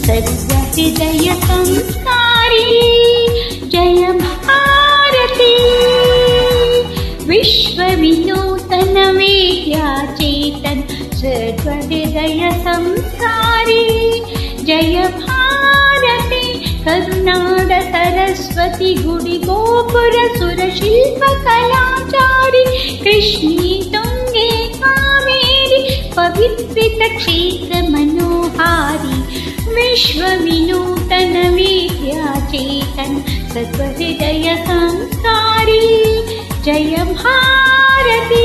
सर्वहृदय संस्कारी जय भारती। विश्व विनूतन विद्याचेतन सर्वहृदय संस्कारी जय भारती। करुनाड सरस्वती गुडी गोपुर सुर शिल्प कलाचारी कृष्णी तुंगे कावेरी पवित्रित क्षेत्र मनोहारी। विश्व विनूतन विद्याचेतन सर्वहृदय संस्कारी जय भारती।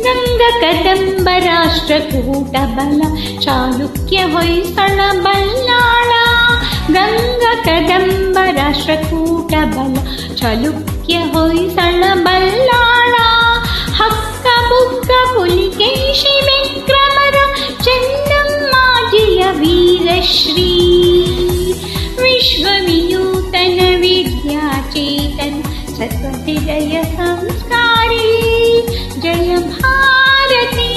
ಗಂಗ ಕದಂಬ ರಾಷ್ಟ್ರಕೂಟ ಬಲ ಚಾಲುಕ್ಯ ಹೊಯ್ಸಳ ಬಲ್ಲಾಳ। ಗಂಗ ಕದಂಬ ರಾಷ್ಟ್ರಕೂಟ ಬಲ ಚಾಲುಕ್ಯ ಹೊಯ್ಸಳ ಬಲ್ಲಾಳ। ಹಕ್ಕ ಬುಕ್ಕ ಪುಲಿಕೇಶಿ ವಿಕ್ರಮರ ಚೆನ್ನಮ್ಮಾಜಿಯ ವೀರಶ್ರೀ। ವಿಶ್ವ ವಿನೂತನ ವಿದ್ಯಾಚೇತನ सर्वहृदय संस्कारी जय भारती।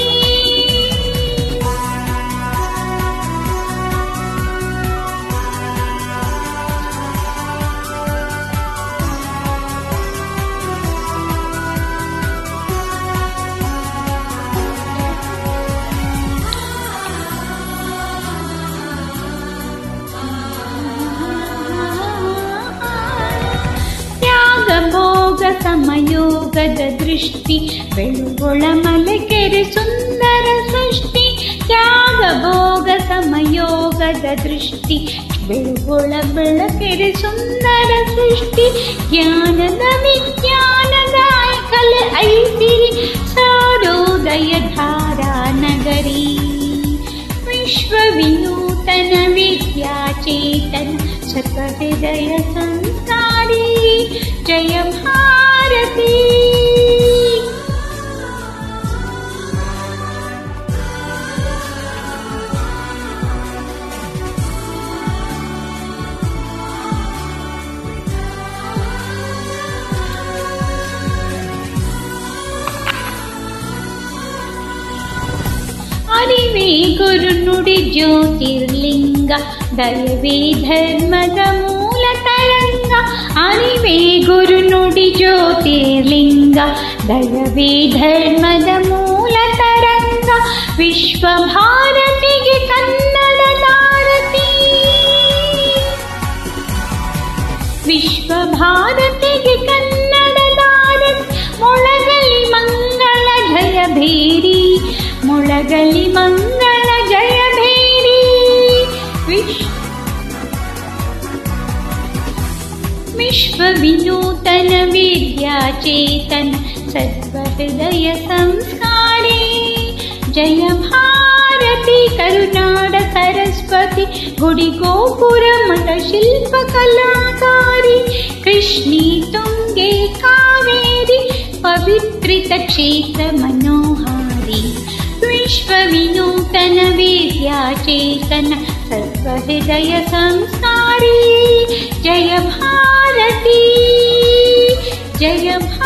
ಸಮಯೋಗದ ದೃಷ್ಟಿ ಬೆಳುಗೊಳ ಮಲೆಕೆರೆ ಸುಂದರ ಸೃಷ್ಟಿ। ತ್ಯಾಗ ಭೋಗ ಸಮಯೋಗದ ದೃಷ್ಟಿ ಬೆಳುಗೊಳ ಬೆಳಕೆರೆ ಸುಂದರ ಸೃಷ್ಟಿ। ಜ್ಞಾನದ ವಿಜ್ಞಾನದ ಕಲೆ ಐಸಿರಿ ಸಾರೋದಯ ಧಾರಾ ನಗರಿ। ವಿಶ್ವ ವಿನೂತನ ವಿದ್ಯಾಚೇತನ सर्वहृदय संस्कारी जय भारती। ಅರಿವೇ ಗುರುನುಡಿ ಜ್ಯೋತಿರ್ಲಿಂಗ ದಯವೇ ಧರ್ಮದ ಮೂಲ ತರಂಗ। ಅರಿವೇ ಗುರುನುಡಿ ಜ್ಯೋತಿರ್ಲಿಂಗ ದಯವೇ ಧರ್ಮದ ಮೂಲ ತರಂಗ। ವಿಶ್ವ ಭಾರತಿಗೆ ಕನ್ನಡದಾರತಿ। ವಿಶ್ವ ಭಾರತಿಗೆ ಕನ್ನಡದಾರತಿ। ಮೊಳಗಲಿ ಮಂಗಳ ಜಯ ಭೇರಿ ಮೊಳಗಲಿ ಮಂಗಳ ಜಯ ಭೇರಿ। विश्व विनूतन विद्याचेतन सर्वहृदय संस्कारी जय भारती। करुनाड सरस्वती गुडी गोपुर मठ शिल्प कलाकारी कृष्णी तुंगे कावेरी पवित्रित क्षेत्र मनोहारी। विश्व विनूतन विद्याचेतन सर्वहृदय संस्कारी जय भारती जय भारती।